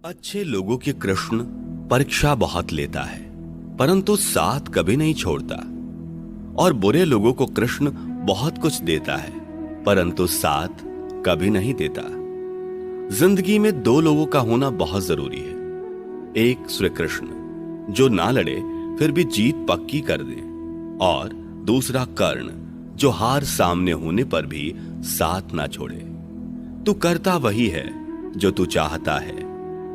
अच्छे लोगों की कृष्ण परीक्षा बहुत लेता है, परंतु साथ कभी नहीं छोड़ता। और बुरे लोगों को कृष्ण बहुत कुछ देता है, परंतु साथ कभी नहीं देता। जिंदगी में दो लोगों का होना बहुत जरूरी है। एक श्री कृष्ण, जो ना लड़े फिर भी जीत पक्की कर दे, और दूसरा कर्ण, जो हार सामने होने पर भी साथ ना छोड़े। तू करता वही है जो तू चाहता है,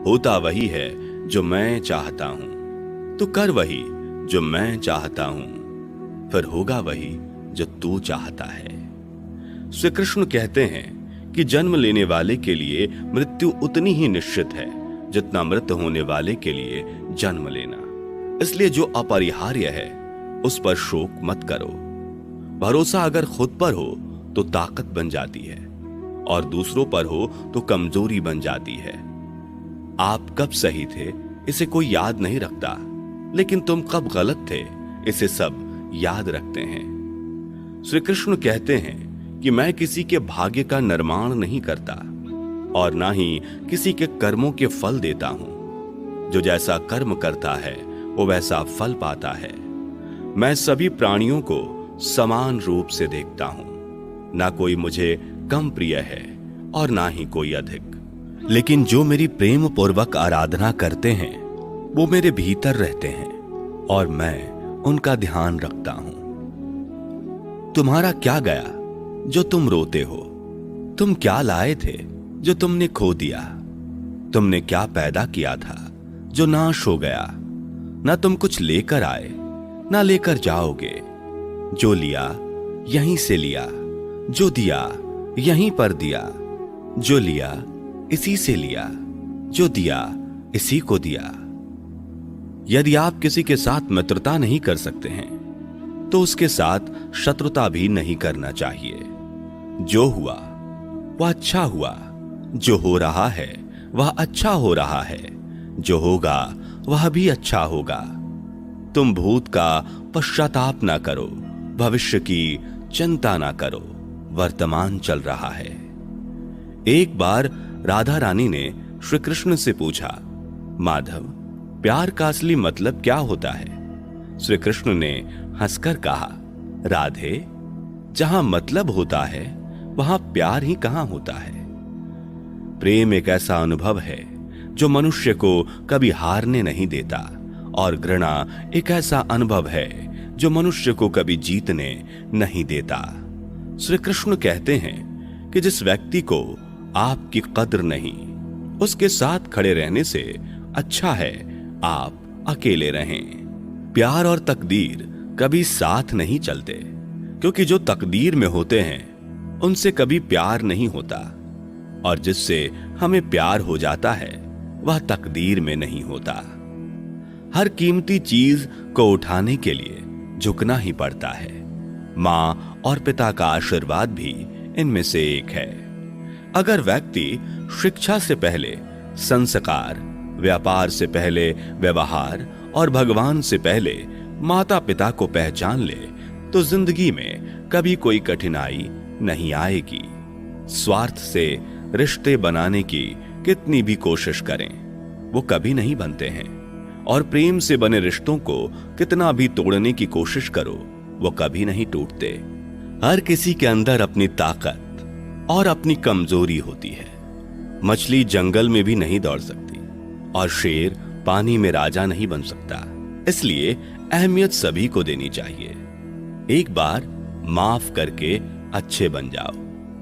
होता वही है जो मैं चाहता हूं। तू कर वही जो मैं चाहता हूं, फिर होगा वही जो तू चाहता है। श्री कृष्ण कहते हैं कि जन्म लेने वाले के लिए मृत्यु उतनी ही निश्चित है जितना मृत होने वाले के लिए जन्म लेना। इसलिए जो अपरिहार्य है उस पर शोक मत करो। भरोसा अगर खुद पर हो तो ताकत बन जाती है, और दूसरों पर हो तो कमजोरी बन जाती है। आप कब सही थे इसे कोई याद नहीं रखता, लेकिन तुम कब गलत थे इसे सब याद रखते हैं। श्री कृष्ण कहते हैं कि मैं किसी के भाग्य का निर्माण नहीं करता, और ना ही किसी के कर्मों के फल देता हूं। जो जैसा कर्म करता है वो वैसा फल पाता है। मैं सभी प्राणियों को समान रूप से देखता हूं। ना कोई मुझे कम प्रिय है और ना ही कोई अधिक, लेकिन जो मेरी प्रेम पूर्वक आराधना करते हैं वो मेरे भीतर रहते हैं, और मैं उनका ध्यान रखता हूं। तुम्हारा क्या गया जो तुम रोते हो? तुम क्या लाए थे जो तुमने खो दिया? तुमने क्या पैदा किया था जो नाश हो गया? ना तुम कुछ लेकर आए, ना लेकर जाओगे। जो लिया यहीं से लिया, जो दिया यहीं पर दिया। जो लिया इसी से लिया, जो दिया इसी को दिया। यदि आप किसी के साथ मित्रता नहीं कर सकते हैं तो उसके साथ शत्रुता भी नहीं करना चाहिए। जो हुआ वह अच्छा हुआ, जो हो रहा है वह अच्छा हो रहा है, जो होगा वह भी अच्छा होगा। तुम भूत का पश्चाताप ना करो, भविष्य की चिंता ना करो, वर्तमान चल रहा है। एक बार राधा रानी ने श्री कृष्ण से पूछा, माधव, प्यार का असली मतलब क्या होता है? श्री कृष्ण ने हंसकर कहा, राधे, जहां मतलब होता है वहां प्यार ही कहां होता है। प्रेम एक ऐसा अनुभव है जो मनुष्य को कभी हारने नहीं देता, और घृणा एक ऐसा अनुभव है जो मनुष्य को कभी जीतने नहीं देता। श्री कृष्ण कहते हैं कि जिस व्यक्ति को आपकी कद्र नहीं, उसके साथ खड़े रहने से अच्छा है आप अकेले रहें। प्यार और तकदीर कभी साथ नहीं चलते, क्योंकि जो तकदीर में होते हैं उनसे कभी प्यार नहीं होता, और जिससे हमें प्यार हो जाता है वह तकदीर में नहीं होता। हर कीमती चीज को उठाने के लिए झुकना ही पड़ता है। मां और पिता का आशीर्वाद भी इनमें से एक है। अगर व्यक्ति शिक्षा से पहले संस्कार, व्यापार से पहले व्यवहार और भगवान से पहले माता पिता को पहचान ले तो जिंदगी में कभी कोई कठिनाई नहीं आएगी। स्वार्थ से रिश्ते बनाने की कितनी भी कोशिश करें वो कभी नहीं बनते हैं, और प्रेम से बने रिश्तों को कितना भी तोड़ने की कोशिश करो वो कभी नहीं टूटते। हर किसी के अंदर अपनी ताकत और अपनी कमजोरी होती है। मछली जंगल में भी नहीं दौड़ सकती, और शेर पानी में राजा नहीं बन सकता। इसलिए अहमियत सभी को देनी चाहिए। एक बार माफ करके अच्छे बन जाओ,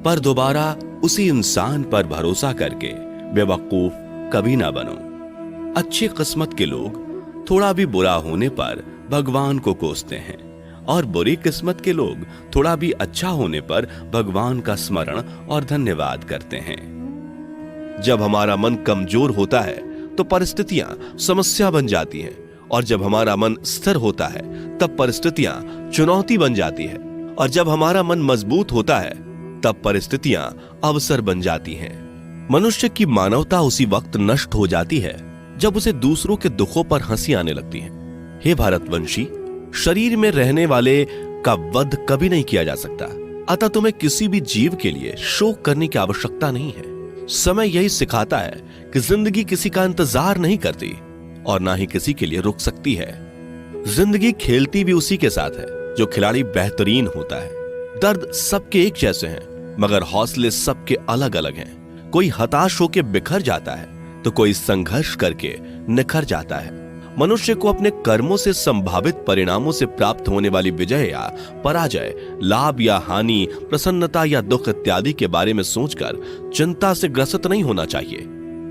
पर दोबारा उसी इंसान पर भरोसा करके बेवकूफ कभी ना बनो। अच्छी किस्मत के लोग थोड़ा भी बुरा होने पर भगवान को कोसते हैं, और बुरी किस्मत के लोग थोड़ा भी अच्छा होने पर भगवान का स्मरण और धन्यवाद करते हैं। जब हमारा मन कमजोर होता है तो परिस्थितियां समस्या बन जाती हैं, और जब हमारा मन स्थिर होता है तब परिस्थितियां चुनौती बन जाती है, और जब हमारा मन मजबूत होता है तब परिस्थितियां अवसर बन जाती हैं। मनुष्य की मानवता उसी वक्त नष्ट हो जाती है जब उसे दूसरों के दुखों पर हंसी आने लगती है। हे भारतवंशी, शरीर में रहने वाले का वध कभी नहीं किया जा सकता, अतः तुम्हें किसी भी जीव के लिए शोक करने की आवश्यकता नहीं है। समय यही सिखाता है कि जिंदगी किसी का इंतजार नहीं करती और ना ही किसी के लिए रुक सकती है। जिंदगी खेलती भी उसी के साथ है जो खिलाड़ी बेहतरीन होता है। दर्द सबके एक जैसे हैं, मगर हौसले सबके अलग अलग हैं। कोई हताश होकर बिखर जाता है तो कोई संघर्ष करके निखर जाता है। मनुष्य को अपने कर्मों से संभावित परिणामों से प्राप्त होने वाली विजय या पराजय, लाभ या हानि, प्रसन्नता या दुख इत्यादि के बारे में सोचकर चिंता से ग्रसित नहीं होना चाहिए।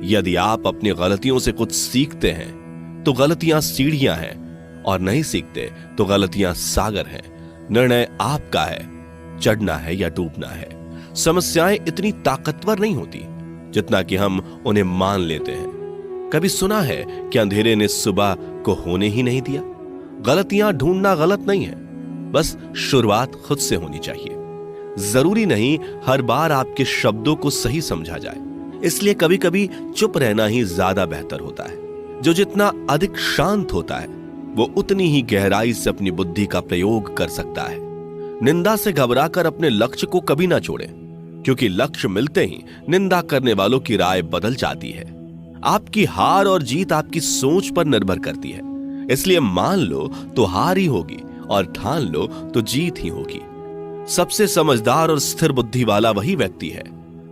यदि आप अपनी गलतियों से कुछ सीखते हैं तो गलतियां सीढ़ियां हैं, और नहीं सीखते तो गलतियां सागर हैं। निर्णय आपका है, चढ़ना है या डूबना है। समस्याएं इतनी ताकतवर नहीं होती जितना कि हम उन्हें मान लेते हैं। कभी सुना है कि अंधेरे ने सुबह को होने ही नहीं दिया? गलतियां ढूंढना गलत नहीं है, बस शुरुआत खुद से होनी चाहिए। जरूरी नहीं हर बार आपके शब्दों को सही समझा जाए, इसलिए कभी कभी चुप रहना ही ज्यादा बेहतर होता है। जो जितना अधिक शांत होता है वो उतनी ही गहराई से अपनी बुद्धि का प्रयोग कर सकता है। निंदा से घबराकर अपने लक्ष्य को कभी ना छोड़ें, क्योंकि लक्ष्य मिलते ही निंदा करने वालों की राय बदल जाती है। आपकी हार और जीत आपकी सोच पर निर्भर करती है, इसलिए मान लो तो हार ही होगी और ठान लो तो जीत ही होगी। सबसे समझदार और स्थिर बुद्धि वाला वही व्यक्ति है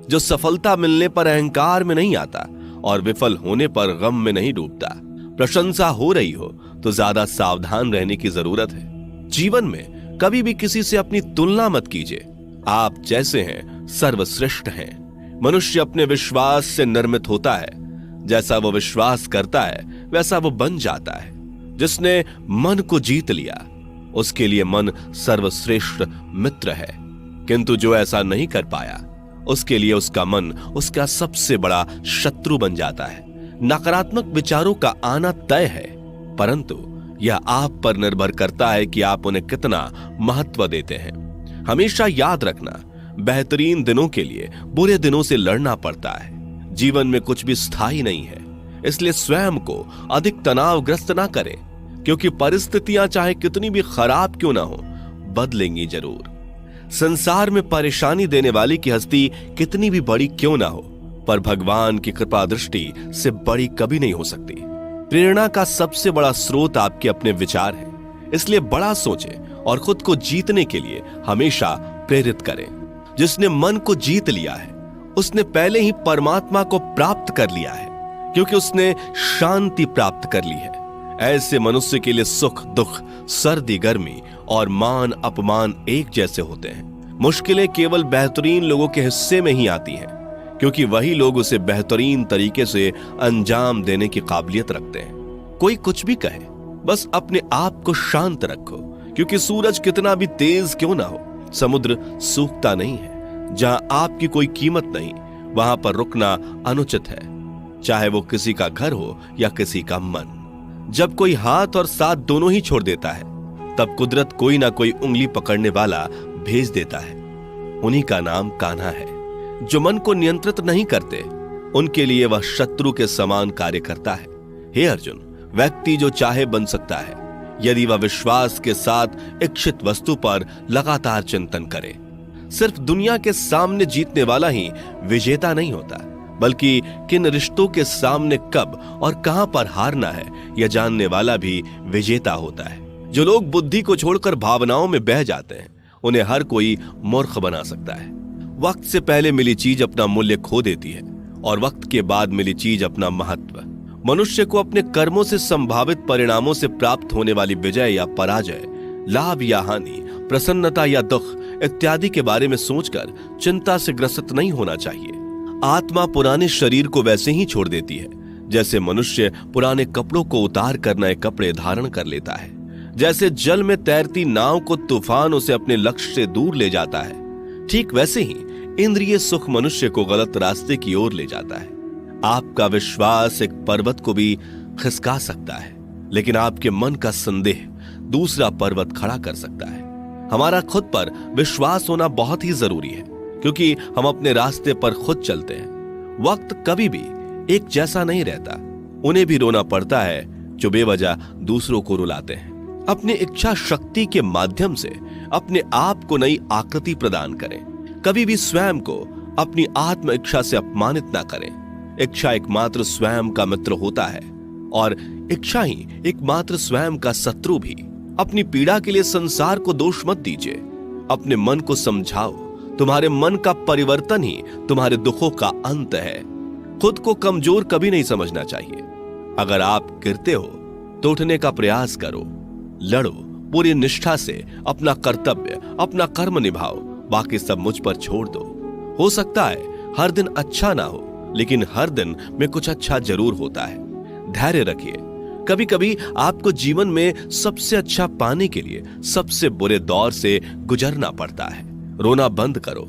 जो सफलता मिलने पर अहंकार में नहीं आता और विफल होने पर गम में नहीं डूबता। प्रशंसा हो रही हो तो ज्यादा सावधान रहने की जरूरत है। जीवन में कभी भी किसी से अपनी तुलना मत कीजिए। आप जैसे हैं सर्वश्रेष्ठ हैं। मनुष्य अपने विश्वास से निर्मित होता है। जैसा वो विश्वास करता है वैसा वो बन जाता है। जिसने मन को जीत लिया उसके लिए मन सर्वश्रेष्ठ मित्र है, किंतु जो ऐसा नहीं कर पाया उसके लिए उसका मन उसका सबसे बड़ा शत्रु बन जाता है। नकारात्मक विचारों का आना तय है, परंतु यह आप पर निर्भर करता है कि आप उन्हें कितना महत्व देते हैं। हमेशा याद रखना, बेहतरीन दिनों के लिए बुरे दिनों से लड़ना पड़ता है। जीवन में कुछ भी स्थायी नहीं है, इसलिए स्वयं को अधिक तनावग्रस्त ना करें, क्योंकि परिस्थितियां चाहे कितनी भी खराब क्यों ना हो, बदलेंगी जरूर। संसार में परेशानी देने वाली की हस्ती कितनी भी बड़ी क्यों ना हो, पर भगवान की कृपा दृष्टि से बड़ी कभी नहीं हो सकती। प्रेरणा का सबसे बड़ा स्रोत आपके अपने विचार हैं, इसलिए बड़ा सोचें और खुद को जीतने के लिए हमेशा प्रेरित करें। जिसने मन को जीत लिया है उसने पहले ही परमात्मा को प्राप्त कर लिया है, क्योंकि उसने शांति प्राप्त कर ली है। ऐसे मनुष्य के लिए सुख दुख, सर्दी गर्मी और मान अपमान एक जैसे होते हैं। मुश्किलें केवल बेहतरीन लोगों के हिस्से में ही आती हैं, क्योंकि वही लोग उसे बेहतरीन तरीके से अंजाम देने की काबिलियत रखते हैं। कोई कुछ भी कहे, बस अपने आप को शांत रखो, क्योंकि सूरज कितना भी तेज क्यों ना हो, समुद्र सूखता नहीं है। जहां आपकी कोई कीमत नहीं, वहां पर रुकना अनुचित है, चाहे वो किसी का घर हो या किसी का मन। जब कोई हाथ और साथ दोनों ही छोड़ देता है, तब कुदरत कोई ना कोई उंगली पकड़ने वाला भेज देता है। उन्हीं का नाम कान्हा है। जो मन को नियंत्रित नहीं करते, उनके लिए वह शत्रु के समान कार्य करता है। हे अर्जुन, व्यक्ति जो चाहे बन सकता है, यदि वह विश्वास के साथ इच्छित वस्तु पर लगातार चिंतन करे। सिर्फ दुनिया के सामने जीतने वाला ही विजेता नहीं होता, बल्कि किन रिश्तों के सामने कब और कहां पर हारना है यह जानने वाला भी विजेता होता है। जो लोग बुद्धि को छोड़कर भावनाओं में बह जाते हैं, उन्हें हर कोई मूर्ख बना सकता है। वक्त से पहले मिली चीज अपना मूल्य खो देती है और वक्त के बाद मिली चीज अपना महत्व। मनुष्य को अपने कर्मों से संभावित परिणामों से प्राप्त होने वाली विजय या पराजय, लाभ या हानि, प्रसन्नता या दुख इत्यादि के बारे में सोचकर चिंता से ग्रसित नहीं होना चाहिए। आत्मा पुराने शरीर को वैसे ही छोड़ देती है जैसे मनुष्य पुराने कपड़ों को उतार कर नए कपड़े धारण कर लेता है। जैसे जल में तैरती नाव को तूफान उसे अपने लक्ष्य से दूर ले जाता है, ठीक वैसे ही इंद्रिय सुख मनुष्य को गलत रास्ते की ओर ले जाता है। आपका विश्वास एक पर्वत को भी खिसका सकता है, लेकिन आपके मन का संदेह दूसरा पर्वत खड़ा कर सकता है। हमारा खुद पर विश्वास होना बहुत ही जरूरी है, क्योंकि हम अपने रास्ते पर खुद चलते हैं। वक्त कभी भी एक जैसा नहीं रहता। उन्हें भी रोना पड़ता है जो बेवजह दूसरों को रुलाते हैं। अपनी इच्छा शक्ति के माध्यम से अपने आप को नई आकृति प्रदान करें। कभी भी स्वयं को अपनी आत्म इच्छा से अपमानित ना करें। इच्छा एकमात्र स्वयं का मित्र होता है और इच्छा ही एकमात्र स्वयं का शत्रु भी। अपनी पीड़ा के लिए संसार को दोष मत दीजिए, अपने मन को समझाओ। तुम्हारे मन का परिवर्तन ही तुम्हारे दुखों का अंत है। खुद को कमजोर कभी नहीं समझना चाहिए। अगर आप गिरते हो तो उठने का प्रयास करो, लड़ो, पूरी निष्ठा से अपना कर्तव्य, अपना कर्म निभाओ, बाकी सब मुझ पर छोड़ दो। हो सकता है हर दिन अच्छा ना हो, लेकिन हर दिन में कुछ अच्छा जरूर होता है। धैर्य रखिए। कभी कभी आपको जीवन में सबसे अच्छा पाने के लिए सबसे बुरे दौर से गुजरना पड़ता है। रोना बंद करो,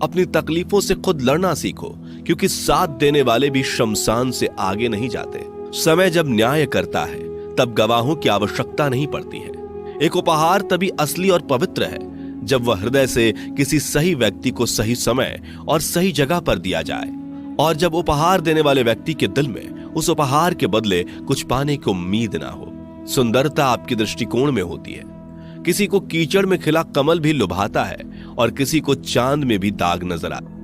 अपनी तकलीफों से खुद लड़ना सीखो, क्योंकि साथ देने वाले भी शमशान से आगे नहीं जाते। समय जब न्याय करता है तब गवाहों की आवश्यकता नहीं पड़ती है। एक उपहार तभी असली और पवित्र है जब वह हृदय से किसी सही व्यक्ति को सही समय और सही जगह पर दिया जाए, और जब उपहार देने वाले व्यक्ति के दिल में उस उपहार के बदले कुछ पाने की उम्मीद ना हो। सुंदरता आपके दृष्टिकोण में होती है। किसी को कीचड़ में खिला कमल भी लुभाता है और किसी को चांद में भी दाग नजर आता है।